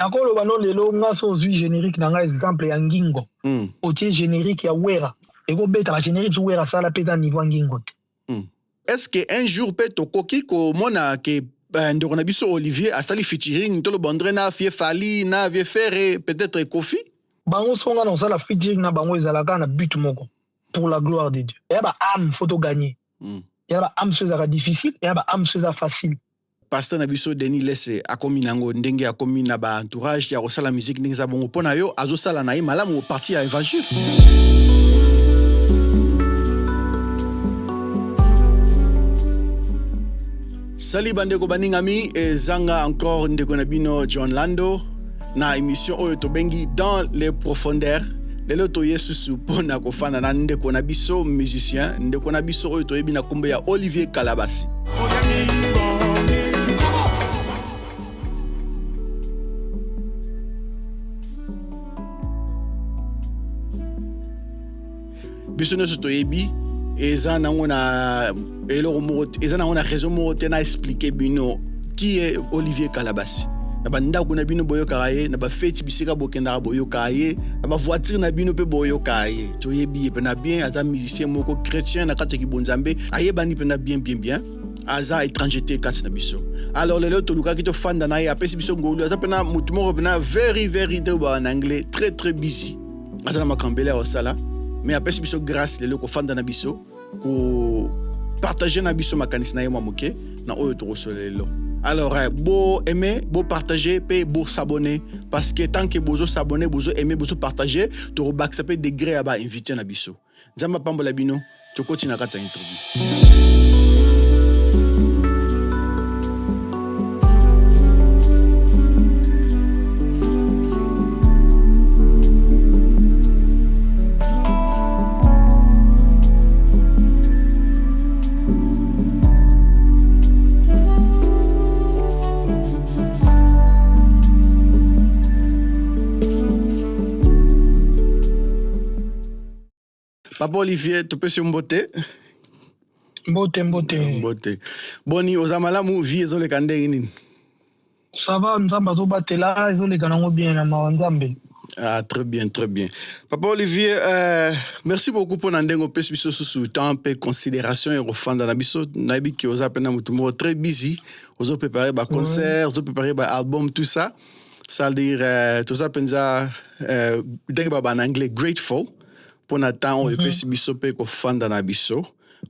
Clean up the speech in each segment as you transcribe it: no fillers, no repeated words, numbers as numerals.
Nakolo bano lelo nga so zui générique nanga exemple ya ngingo. Otie générique ya wera. Ego beta ba générique zu wera sala peta niveau ngingo. Est-ce que un jour peut tokoki ko mona ke ndeko na biso Olivier asali featuring to le bondre na fie Fali na vie Ferre peut-être Kofi? Bango songa na sala featuring na bango ezalaka na but moko pour la gloire de Dieu. Ya ba âme photo gagner. Ya ba âme seza difficile, ya ba âme seza facile. Pasteur Nabiso Denis Lesse akomi nango ndenge akomi na ba entourage ya kosala musique ndenge za bongo pona yo azosala na ye malamu parti ya évangile. Salut bandeko baningami ezanga encore ndeko na bino John Lando na émission oyo tobengi dans les profondeurs. Lelo to Yesusu pona kofana na ndeko na biso musicien ndeko na biso oyo toyebi na kombo ya Olivier Kalabasi. Biso nyonso toyebi eza nango na eloko moko eza nango na raison moko te na expliquer bino qui est Olivier Kalabasi. Na bandako na bino boyoka ye na ba feti bisika bokendaka boyoka ye na ba voiture na bino pe boyoka ye toyebi pe na bien aza musicien moko chrétien na kati ki bonzambe ayebani pe na bien aza étranger te kati na biso. Alors lelo toluka ki to fanda na ye apesi biso ngolu aza pe na mutu moko pe na very de ba en anglais très busy aza na makambele au sala. Mais après si biso grâce lelo ko fanda na biso ko partager na biso makanisi na ye mwa moke na oyo to lelo. Alors beau aimer, beau partager, pe beau s'abonner parce que tant que bozo s'abonner, bozo aimer, bozo partager, to robak ça peut degré à ba inviter na biso. Nzamba pambola bino, to continue na kata interview. Papa Olivier, tu peux se mbote? Mbote. Boni, ozamalamu vie ezole kande nini? Ça va, nzamba zo batela ezole kanango bien na mawanzambe. Ah, très bien. Papa Olivier, merci beaucoup pour nandengo pesi biso sous temps pe considération et refanda na biso nabi ki oza pena mutu mo très busy, ozo préparer ba concert, ozo préparer ba album tout ça. Ça veut dire tout ça penza dengue ba en anglais grateful. Pour natang o pesi biso pe ko fanda na biso.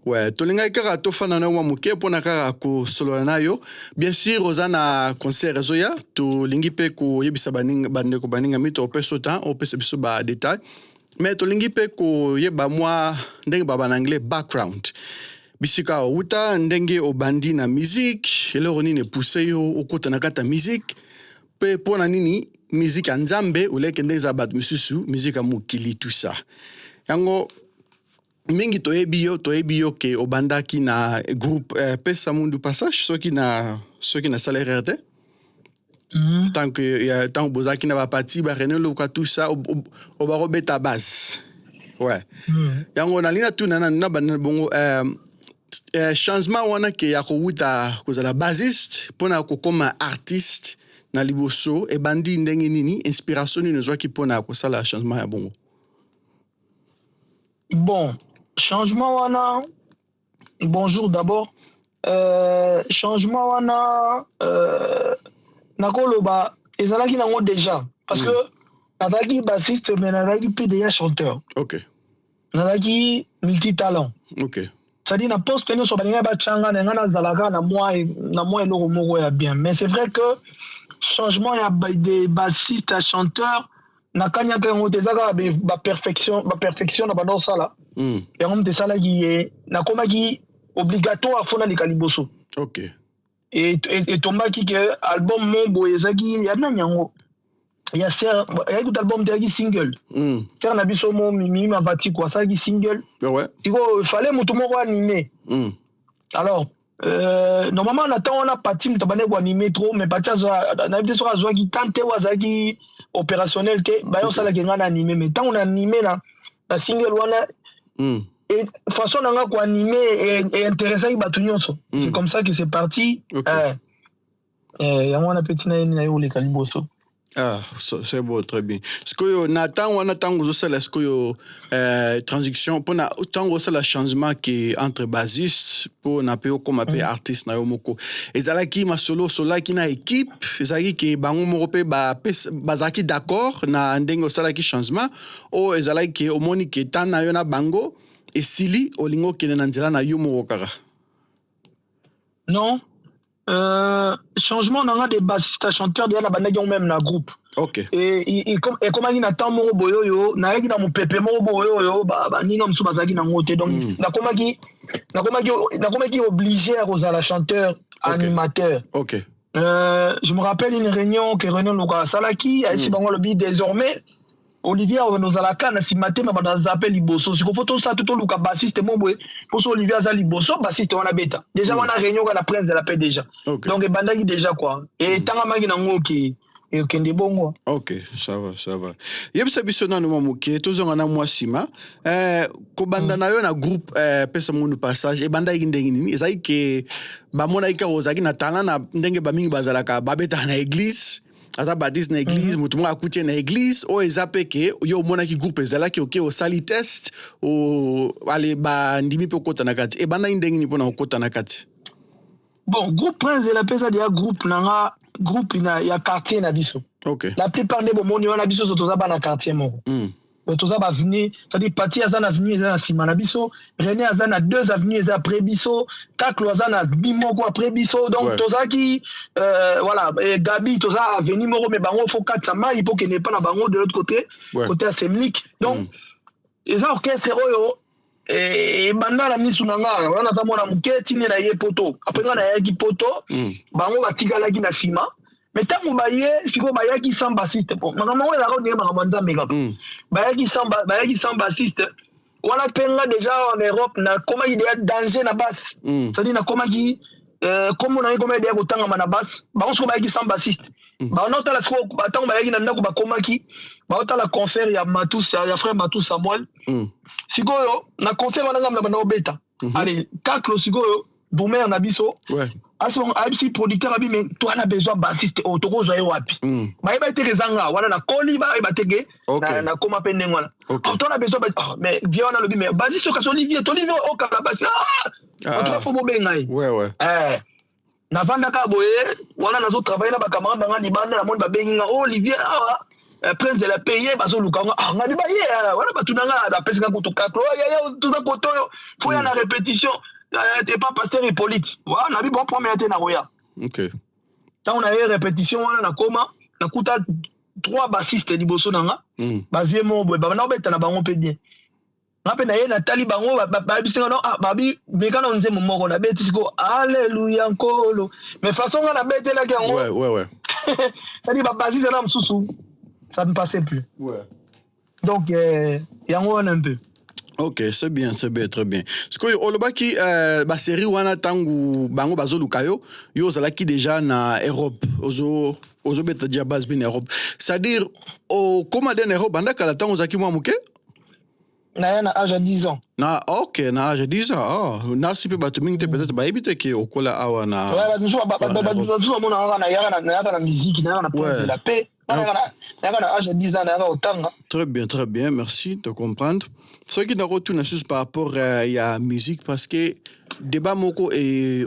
Ouais, tolinga kaka to fanda na wa muke pona kaka ko solo na yo. Bien sûr ozana concert zoya to lingi pe ko yebisa baninga bande ko baninga mito o peso temps o pesi biso ba détail. Mais to lingi pe ko yeba moi ndenge baba en anglais background. Bisika uta ndenge o bandi na musique, eloro nini pousse yo okota na kata musique. Pe pona nini musique nzambe uleke ndeza bat mususu musique mukili tout ça. Yango mingi toyebi yo ke obandaki na groupe Pesa Mundu Passage soki na salaire RT. Tant que tant bozaki na ba parti ba renelo kwa tout ça oba robeta base. Ouais. Yango na lina tu na bongo changement wana ke ya ko wuta kozala bassiste pona ko koma artiste na liboso e bandi ndenge nini inspiration ni nozwa ki pona ko sala changement ya bongo. Bon, changement wana. Bonjour d'abord. Changement wana nakoloba ezalaki nango déjà parce que nazalaki bassiste mais nazalaki pe déjà chanteur. OK. Nazalaki multitalent. OK. C'est-à-dire na poste nyonso balinga bachanga na ngana zalaka na moi eloko moko ya bien. Mais c'est vrai que changement ya de bassiste à chanteur na kanya ka ngo tezaka ba perfection na bando sala. Ya ngom tesala ki na komaki obligatoire fona likaliboso. OK. Et tombaki que album mon boyezaki ya nanyango. Ya ser ya tout album de single. Faire na biso mo mimi mavati kwa ça qui single. Ouais. Il fallait mutu moko animé. Alors normalement on attend on a parti mutabane ko animé trop mais parti na biso azwa ki tante wazaki opérationnel te ba yo sala ki ngana animé mais tant on animé na single wana et façon nanga ko animé et intéressant ba tout nyonso. C'est comme ça que c'est parti. Okay. Ya mwana petit na yo le kaliboso. Ah, c'est beau, très bien. Est-ce que Nathan ou Nathan vous aussi est-ce que transition pour na tant aussi le changement qui entre bassiste pour na peu comme appel artiste na yomoko. Ezala ki ma solo qui na équipe, ezali ki bango moko pe bazaki d'accord na ndengo sala ki changement o ezala ki omoni ki tan na yo na bango et sili olingo ki na nzela na yomoko kaka. Non. Changement on a des bassistes à chanteurs déjà na bandaki même na groupe. OK. Et comme il na temps mo boyo yo na yaki na mo pepe mo boyo yo ba ninga msu bazaki na ngote donc na komaki obligé à rozala chanteur animateur. OK. Je me rappelle une réunion que René Luka Salaki a ici bango le bi désormais Olivier nous ala kana si matin na banda zappel liboso si ko photo ça tout Luka bassiste mon boy pour so Olivier za liboso bassiste on a beta déjà on a réunion à la prince de la paix déjà donc bandaki déjà quoi et tanga maki na ngoki et okende bongo. OK, ça va. Yebisa biso na no moke tozonga na mwasima ko banda na yo na groupe pesa mundu passage e banda ndenge nini ezai ke ba mona ika ozaki na tana na ndenge ba mingi bazalaka babeta na église aza baptiste na église mutu mo akutie na église o ezape ke yo mona ki groupe ezalaki OK o sali test o ale ba ndimi pe kota na kati e banda ndenge ni pona kota na kati. Bon groupe prince de la pesa dia groupe nanga groupe il y a quartier na biso. OK. La plupart des moments on a biso so toza ba na quartier moko. Toza ba venir, c'est-à-dire parti aza na venir na sima na biso, René aza na 2 avenues après biso, Kaklo aza na bimoko après biso donc toza ki voilà et Gabi toza avenue moko mais bango faut 4 sama il faut que n'est pas na bango de l'autre côté, côté à Semlik. Donc les orchestres oyo et banda la misu nanga wana ta mona muketi ni na ye poto après nga na yaki poto bango batikala ki na sima mais tango baye siko bayaki sans bassiste bon maman wala ko ne maman nzambe ka bayaki sans bassiste wala penga déjà en Europe na koma idée danger na basse ça dit na koma ki comme on a comme idée ko tanga na basse bango siko bayaki sans bassiste ba on tala siko tango bayaki na ndako ba koma ki ba tala concert ya Matus ya frère Matus Samuel sikoyo na concert wana ngam na bana obeta allez Kaklo sikoyo Boomer na biso aso abisi producteur abi mais toi na besoin bassiste otoko zo wapi ba iba te rezanga wana na koli ba iba tege na koma pende ngwana toi na besoin mais viens wana lobi mais bassiste ka Olivier o ka la bassiste toi faut bobengai na vanda ka boye wana nazo travailler na ba camarade banga ni banda na monde ba benga Olivier prince de la payer bazo lukanga ngani ba ye wana batunanga da pesa ko to Kaklo ya tout ça koto faut ya na répétition t'es pas pasteur Hippolyte voilà na bi bon premier été na roya. OK. Tant on a eu répétition wana na koma na kuta 3 bassistes liboso nanga ba vie mo boy ba na obeta na bango pe bien na pe na ye na tali bango ba bisinga no babi mekana nze moko na beti siko alléluia nkolo mais façon na beti la gango ouais ça dit ba bassiste na msusu ça ne passait plus donc yango un peu. OK, c'est bien, très bien. Ce que olobaki ba série wana tangu bango bazoluka yo zalaki déjà na Europe, ozo beta dia base bin Europe. C'est-à-dire au commandant Europe banda kala tango zaki mwa muke? Na âge à 10 ans. OK, na âge à 10 ans. Na sipe batu mingi te peut-être ba ebite ke okola awa na. Ouais, ba mona na musique, na de la paix. Très bien, merci de comprendre. Ce qui n'a retourné par rapport à la musique, parce que débat moko et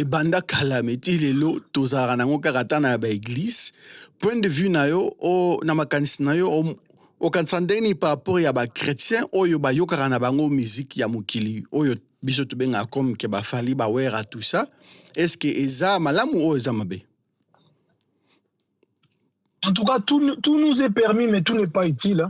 banda kalameti lelo tozara nango karata na ba église point de vue na yo o na makanisi na yo o kansandeni par rapport ya ba chrétien oyo ba yokara na bango musique ya mokili oyo biso to benga comme ke ba fali ba wera tout ça est-ce que eza malamu o eza mabe? En tout cas, tout nous est permis, mais tout n'est pas utile.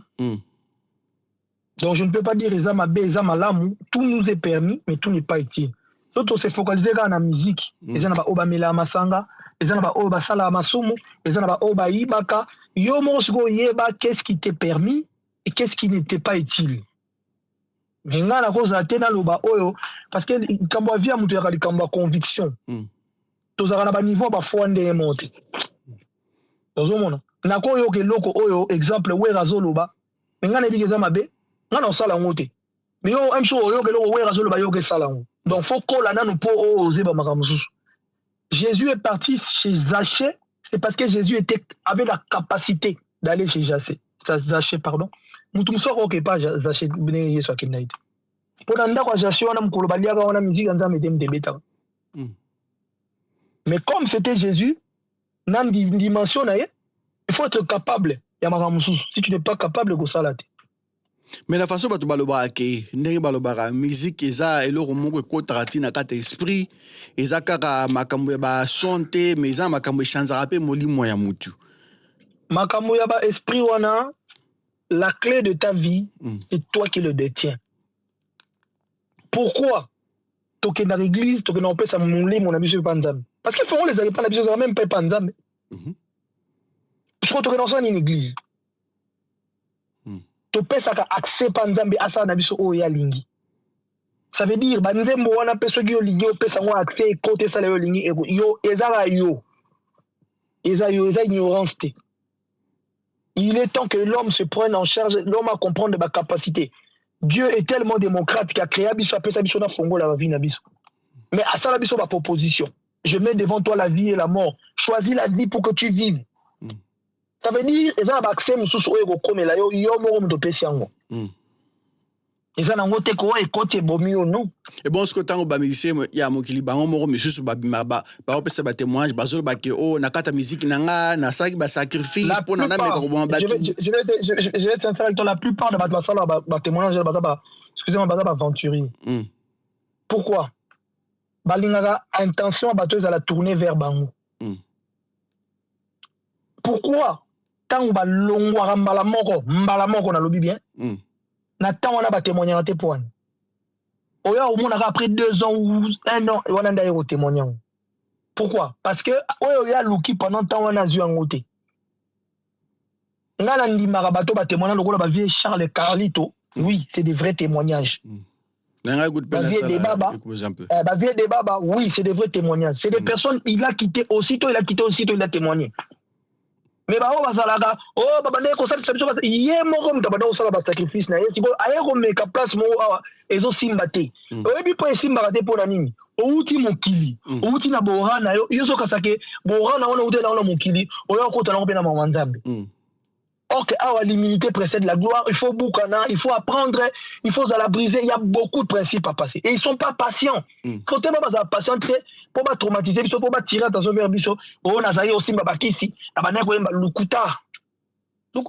Donc, je ne peux pas dire Ezama B, Ezama Lamou. Tout nous est permis, mais tout n'est pas utile. Surtout, on s'est focalisé dans la musique. Ezana Oba Mela Masanga, Ezana Oba Sala Masumu, Ezana Oba Ibaka. Yo Mosgo Yeba, qu'est-ce qui t'est permis et qu'est-ce qui n'était pas utile. Mais là, la cause a été dans l'Oba Oyo, parce que quand on vient à la conviction, tous à niveau, parfois, on est monté. Nako yo ke loko oyo exemple wera zoloba nga na bigeza mabe nga na sala ngote mais yo am so yo ke loko wera zoloba yo ke sala ngo donc faut kola nanu po oser ba makamususu. Jésus est parti chez Zachée, c'est parce que Jésus avait la capacité d'aller chez Zaché, pardon. Mutumso ok pas Zaché bene Yesu akendaite. Pour anda kwa Zaché wana mkolo baliaka wana musique nza medem debeta. Mais comme c'était Jésus, dans une dimension il faut être capable. Si tu n'es pas capable de ça là. Mais la façon dont tu balobara ke ndenge balobara musique eza eloko moko ekotaka na kata esprit eza kaka makambo ya ba sonte mais eza makambo echanzaka pe molimo ya mutu. Makambo ya ba esprit wana, la clé de ta vie, c'est toi qui le détiens. Pourquoi toke na l'église, toke na opesa molimo na biso panzambe? Parce que font les pas la biso même pas panzambe. Pourquoi toke dans une église? Topesaka accès panzambe asa na biso o ya lingi. Ça veut dire banzembo wana peso ki yo lingi opesa ngo accès côté ça le lingi yo ezara yo. Eza ignorance te. Il est temps que l'homme se prenne en charge, l'homme a comprendre ma capacité. Dieu est tellement démocrate qu'il a créé biso apesa biso na fongo la vie na biso. Mais à ça la biso ma proposition. Je mets devant toi la vie et la mort. Choisis la vie pour que tu vives. Ça veut dire ils ont accès mususu oyo comme la yo moko mutopesi yango. Ils ont ngote ko e kote bomi yo non. Et bon ce que tango ba musicien ya mokili bango moko mususu ba bima ba opesa ba témoignage bazolo ba ke o na kata musique nanga na saki ba sacrifice pour na meka ko bon ba. Je vais être sincère avec toi, la plupart de ba sala ba témoignage ba excusez-moi ba aventurier. Pourquoi? Balingaka intention ba toza la tourner vers bango. Pourquoi? Tant ba longwa mbala moko na lobi bien. Na tant on a ba témoigner te point. Oya au monde après 2 ans ou 1 an on a d'ailleurs témoigner. Pourquoi? Parce que oya luki pendant temps on a zu ngote. Ngala ndimaka bato ba témoigner lokola ba vie Charles Carlito. Oui, c'est des vrais témoignages. Ba vie des baba. Ba vie des baba, oui, c'est des vrais témoignages. C'est des personnes il a quitté aussitôt il a témoigné. Mais bah on va zalaga baba ndeko ça c'est chose yé moko mtabada osala ba sacrifice na yesi bo ayeko meka place mo ezo simbate oyebi po esimba te pona nini outi mokili outi na borana yo so kasake borana ona outi na mokili oyo kota na kopena mama nzambe. Ok, l'immunité précède la gloire, il faut boucana, il faut apprendre, il faut la briser, il y a beaucoup de principes à passer. Et ils ne sont pas patients. Quand tu es patient, pour pas traumatiser, pour pas tirer attention vers Bicho, on a zaï aussi Mbakisi, Lukuta. Il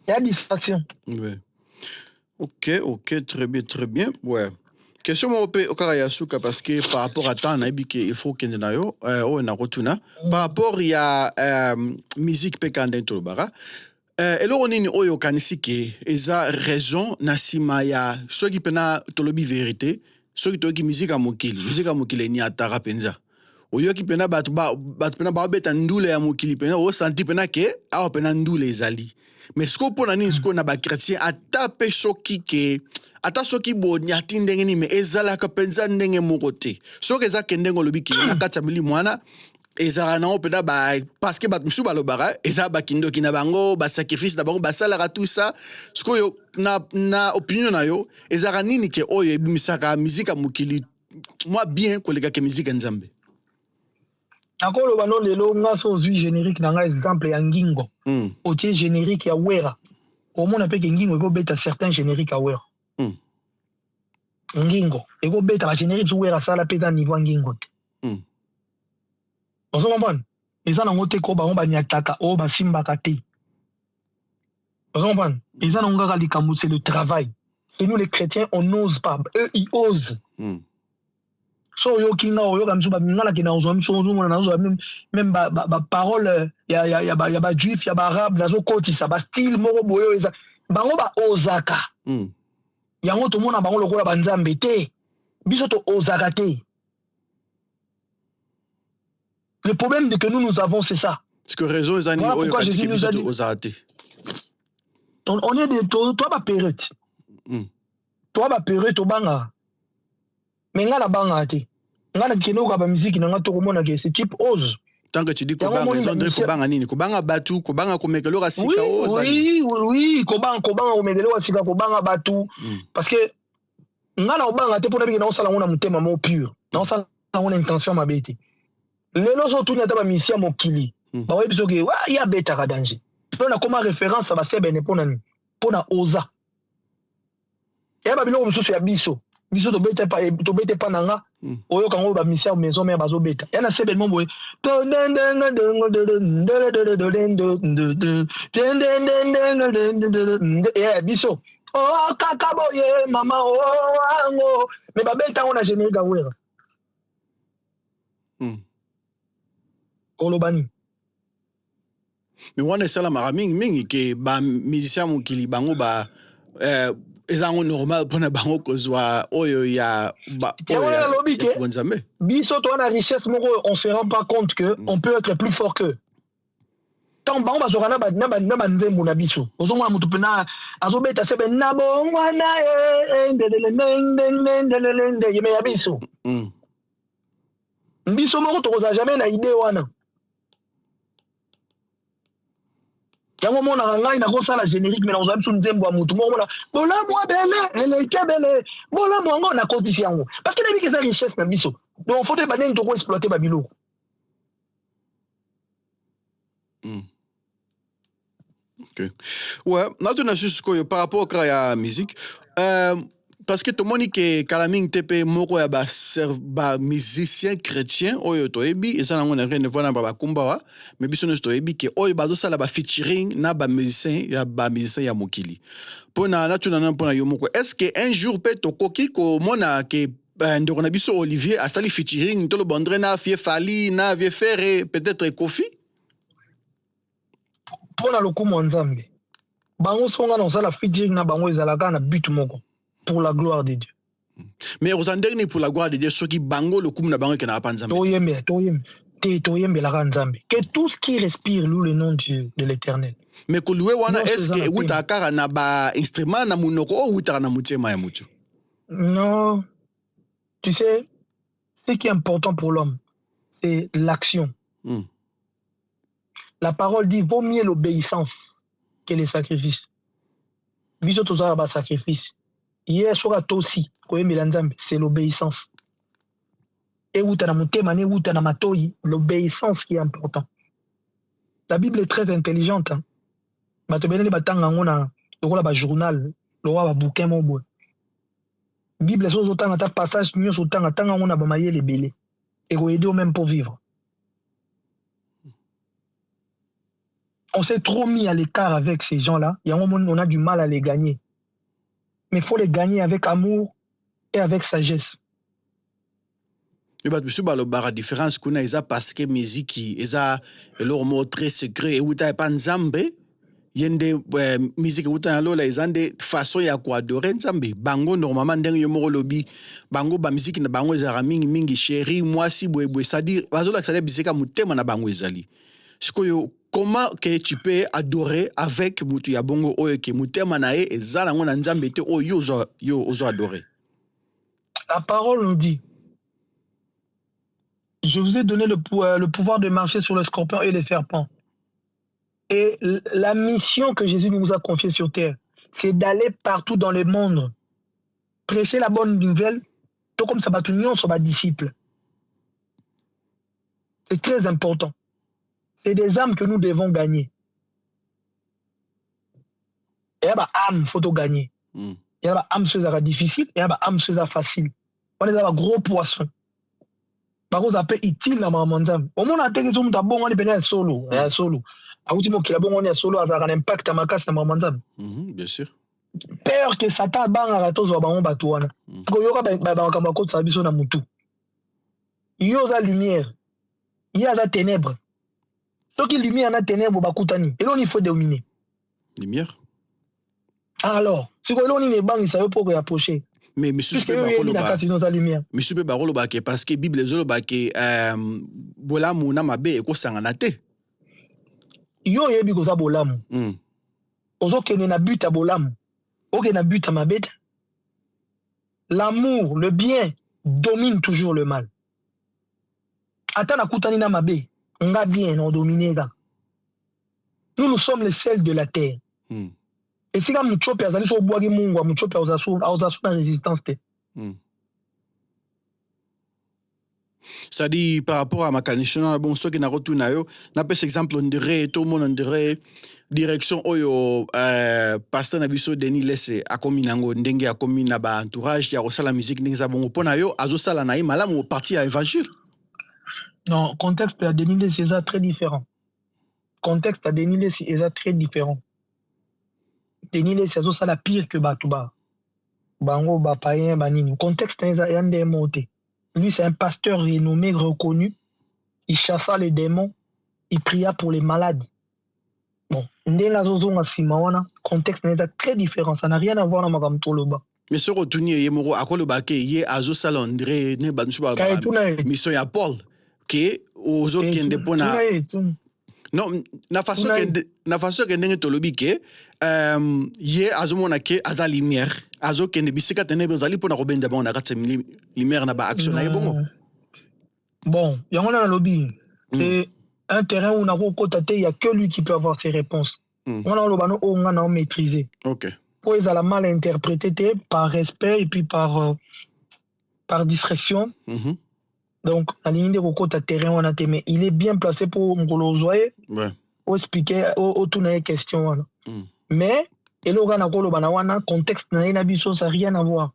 y a distraction. Ouais. Ok, très bien. Ouais. Question au Karayasuka parce que par rapport à temps, il faut qu'il y ait par rapport il y a musique pekande tolobara et là on est oyo kanisi ke eza raison nasima ya ceux qui pena tolobi vérité ceux qui toki musique à mokili ni atara penza oyo ki pena batu pena ba beta ndule ya mokili pena o santi pena ke a pena ndule ezali mais ce qu'on pona ni ce qu'on a ba chrétien atape soki ke ata soki boni ati ndenge ni me ezala ka penza ndenge moko te soki eza kendengo lobi ki na kati ya mili mwana ezala na opeda ba parce que batu suba lobara eza ba kindoki na bango ba sacrifice na bango ba sala tout ça sko yo na opinion na yo ezala nini ke oyo ebimisaka musique mokili moi bien koleka ke musique nzambe akolo bano lelo ngaso zui générique na nga exemple ya ngingo otie générique ya wera omona pe ke ngingo ko beta certains génériques à wera ngingo eko beta ba générique wera sala peta niveau ngingo on se comprend ils en ont été ko ba on ba nyataka o ba simbaka te on se comprend ils en ont ngaka likambu c'est le travail et nous les chrétiens on n'ose pas eux ils osent so yo kinga oyo kamso ba ngala kina ozo mso na ozo même ba parole ya ba juif ya ba arabe nazo kotisa ba style moko boyo eza bango ba ozaka yango to mona bango lokola banzambe te biso to ozaka te. Le problème que nous avons c'est ça. Parce que raison les animaux oyo katiki biso to ozaka te. On est de toi ba période. Toi ba période to banga. Mais ngala banga te. Ngala kino ka ba musique na ngato komona ke ce type ose. Tant que tu dis ko banga ils ont dit ko banga nini ko banga batu ko banga ko mekelo ka sika oza. Oui, ko banga ko mekelo ka sika ko banga batu parce que ngala obanga te pona biki na osala ngona mutema mo pur. Na osala ngona intention mabete. lelo so tuni ata ba misia mokili ba webi so ke wa ya beta ka danger to na koma référence ba sebene pona ni pona oza ya ba biloko mususu ya biso to bete pa nanga oyo kango ba misia maison mais bazo beta ya na sebene mo boye ya biso oh kaka boye mama oh wango mais ba beta on a générique awera kolobani mais wana esala maka mingi ke ba musicien mokili bango ba ezango normal pona bango kozwa oyo ya ba bonzambe biso to na richesse moko on se rend pas compte que on peut être plus fort que tant bango bazoka na ba nzembo na biso ozomwa mutu pena azobeta sebe na bongwana yeme ya biso biso moko tokoza jamais na idée wana yango mona ngai na kosala générique mais na ozambi su nzembo ya mutu moko mona bola mwa bele eleke bele bola mwango na kotisi yango parce que na biki eza richesse na biso donc faut te baneni toko exploiter ba biloko ok ouais natuna susu koyo par rapport à la musique parce que tout le monde qui kalaming tepe moko ya ba musicien chrétien oyo toyebi eza nango na rene vona ba kumbawa mais biso no toyebi ke oyo bazo sala ba featuring na ba musicien ya mokili pona natuna na pona yo moko est-ce que un jour peut tokoki ko mona ke ndoko na biso Olivier a sali featuring to le bondre na Fie Fali na Vie Ferre peut-être Kofi pona lokumu nzambe bango songa na sala featuring na bango ezalaka na but moko pour la gloire de Dieu. Mais aux derniers pour la gloire de Dieu, ceux qui bango le coup na bango qui n'a pas nzambe. Toyembe la nzambe. Que tout ce qui respire loue le nom de l'Éternel. Mais que loué wana est-ce que wita kara na ba instrument na munoko ou wita na mutema ya mutu? Non. Tu sais, ce qui est important pour l'homme, c'est l'action. La parole dit vaut mieux l'obéissance que les sacrifices. Biso tozala ba sacrifice. Hier soir aussi, c'est l'obéissance. Et l'obéissance qui est important. La Bible est très intelligente. Hein. Journal, le bouquin mon Bible c'est autant à passage mieux autant à temps on a bamaillé les belés et aider même pour vivre. On s'est trop mis à l'écart avec ces gens-là. Il y a un moment on a du mal à les gagner. Mais il faut les gagner avec amour et avec sagesse. Et bah, monsieur, la différence qu'on a, c'est parce que la musique, c'est un mot très secret. Et où tu pas nzambe, il y a des musiques où tu as des façons d'adorer nzambe. Bango, normalement, dans le mot lobby, bango, ba musique, na bango, ezara mingi, mingi, chéri, moi, si, boué, ça dit, bazo la xale, biseka, mutema, na bango, ezali. Comment que tu peux adorer avec mutu ya bongo oyo ke mutema na e ezala ngo na nzambe te oyo ozo adorer. La parole nous dit je vous ai donné le pouvoir de marcher sur les scorpions et les serpents. Et la mission que Jésus nous a confiée sur terre, c'est d'aller partout dans le monde, prêcher la bonne nouvelle, tout comme ça va tout sur ma disciple. C'est très important. C'est des âmes que nous devons gagner. Il y a des âmes qu'il faut gagner. Il y a des âmes qui sont difficiles, il y a des âmes qui sont faciles. On est des gros poissons. Par contre, ça peut être utile dans ma manzam. Au moins, on a été bon, on est bien solo. Solo. À l'ultime, on est solo, ça a un impact à ma casse dans ma manzam. Bien sûr. Peur que Satan bang à la toze ou à mon bateau. Parce qu'il y aura un côté de sa vie sur la moutou. Il y a la lumière. Il y a la ténèbre. Ce qui lumière na ténèbres bakutani et là il faut dominer lumière alors si ko là ni bang ça veut pas approcher mais monsieur peut lumière monsieur peut barolo ba parce que bible zolo ba ke bolamu na mabe ko sangana te yo yebi ko za bolamu ozo kene na but à bolamu oke na but à mabe l'amour le bien domine toujours le mal ata na kutani na mabe on va bien, on domine. Nous sommes les sels de la terre. Et si nous sommes les sels de la terre, nous sommes les résistance. C'est-à-dire, par rapport à ma condition, bon, ce qui n'a retourné, n'a pas exemple, on dirait, tout le monde on dirait, direction oyo pasteur na biso Denis Lesse akomi nango ndenge akomi na ba entourage ya kosala musique ndenge za bongo pona yo azosala na ye malamu parti à évangile. Non, contexte à Denis Lesse est très différent. Contexte à Denis Lesse est très différent. Denis Lesse azosala pire que Batouba. Bango ba païen banini. Contexte est yande monté. Lui c'est un pasteur renommé reconnu. Il chassa les démons, il pria pour les malades. Bon, contexte est très différent, ça n'a rien à voir avec Magam Toloba. Mais ce retourni yemoro akolo ba ke ye azo salondre ne bansu ba mission ya Paul ke ozo kende pona non na façon que ndenge tolobi ke ye azo mona ke aza lumière azo kende bisika tenebre zali pona ko benda bona katse lumière na ba action na bongo. Bon, yango na lobby c'est un terrain où il n'y a que lui qui peut avoir ses réponses. On a maîtrisé. Ok. Pour ils ont mal interprété par respect et puis par distraction. Donc, la ligne de Rokota terrain, on a mais il est bien placé pour me jouer. Ouais. Pour expliquer autour de la question. Mais, et le contexte n'a rien à voir.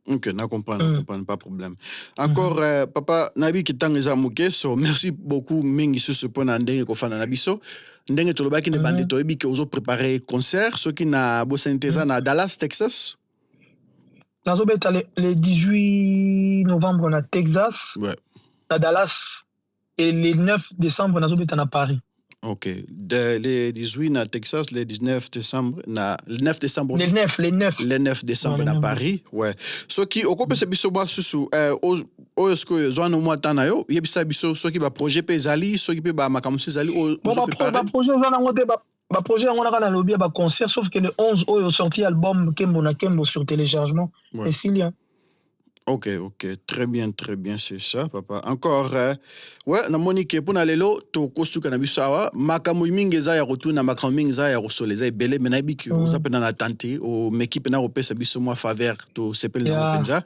Ok, na comprendre, pas de problème. Encore, papa, nabi ki tang eza muke, so merci beaucoup mingi sur ce point na ndenge ko fana na biso. Ndenge toloba ki ne bande to ebi ki ozo préparer concert, so ki na bosaniteza na Dallas, Texas. Nazo beta le 18 novembre na Texas, na Dallas, et le 9 décembre nazo beta na Paris. Ok. Le 18 na Texas, le 19 décembre na le 9 décembre. Le 9 décembre na Paris, ouais. So qui okope se biso ba susu osko zo no mwata na yo, yebisa biso so ki ba projet pe zali, so ki pe ba makamsi zali o ba projet za na ngote ba projet ngona kana lobby ba concert sauf que le 11 oyo sorti album Kembo na Kembo sur téléchargement et Silien. Ok, très bien, c'est ça, papa. Encore, ouais, na Monique, pour n'alelo, to kostu kanabisawa, makamu mingi za ya rotuna, makamu mingi za ya rosole, za belle, mais nabi ki vous appelez dans la tante, au m'équipe na opé sabiso moi faveur, to sepel na openza.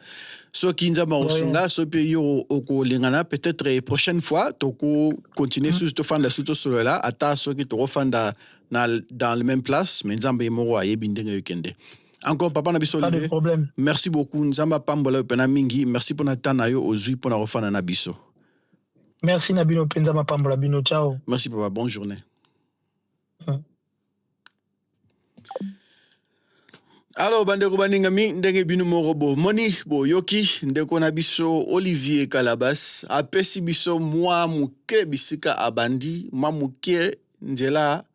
So kinza ba osunga, so pe yo oko lingana, peut-être prochaine fois, to ko continuer sur to fan la suto solo là, ata so ki to refanda dans la même place, mais nzambe moro aye bindenge yekende. Encore, papa Nabiso Olivier. Pas de problème. Merci beaucoup. Nzamba Pambola Pena Mingi. Merci pour notre temps aujourd'hui pour notre fan Nabiso. Merci Nabino Penzama Pambola Bino. Ciao. Merci papa. Bonne journée. Alors, bandeko baningami ndenge binu morobo moni bo yoki ndeko Nabiso Olivier Calabas apesi biso mwa muke bisika abandi mwa muke njela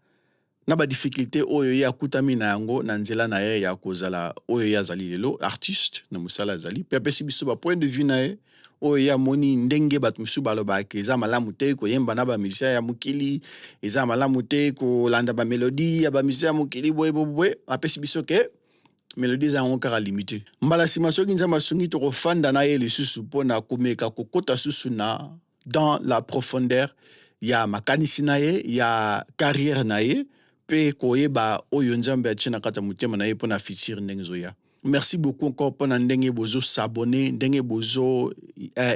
na ba difficulté oyo ya kutami na yango na nzela na ye ya kozala oyo ya zali lelo artiste na musala zali pe apesi biso ba point de vue na ye oyo ya moni ndenge bat musu baloba ke eza malamu te ko yemba na ba musicien ya mukili eza malamu te ko landa ba mélodie ya ba musicien ya mukili boye apesi biso ke mélodie za on kara limité mbala sima soki nzamba sungi to kofanda na ye lisusu pona komeka kokota susu na dans la profondeur ya makanisi na ye ya carrière na ye pe koyeba oyo nzambe atina kata mutema na ye pona futur ndenge zoya. Merci beaucoup encore pona ndenge bozo s'abonner, ndenge bozo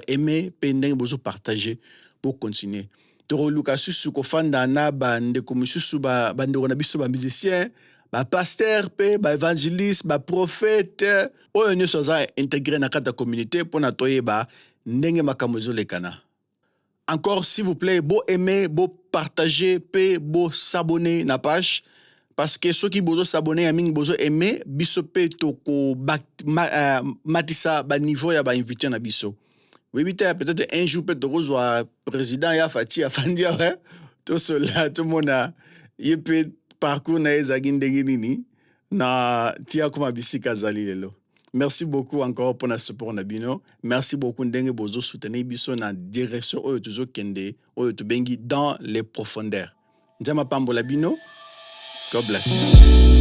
aimer pe ndenge bozo partager pour continuer. Toro Lucas susu ko fanda na bande ko mususu ba ndeko na biso ba musicien, ba pasteur pe ba évangéliste, ba prophète oyo nyoso za intégrer na kata communauté pona toyeba ndenge makamozo lekana. Encore, s'il vous plaît, beau aimer, beau partager, beau s'abonner na page. Parce que ceux qui besoin s'abonner, à besoin aimer, biso pe toko matissa ba niveau ya ba invité na biso. Oui, peut-être un jour peut toko soit président ya Fati Afandia, ouais. Tout cela, tout le monde a yepé parcours na ezaginde nini na tia kuma bisika zali lelo. Merci beaucoup encore pour notre support Nabino. Merci beaucoup ndenge bozo soutenir biso na direction oyo tuzo kende oyo tubengi dans les profondeurs. Nzama Pambola Bino. God bless.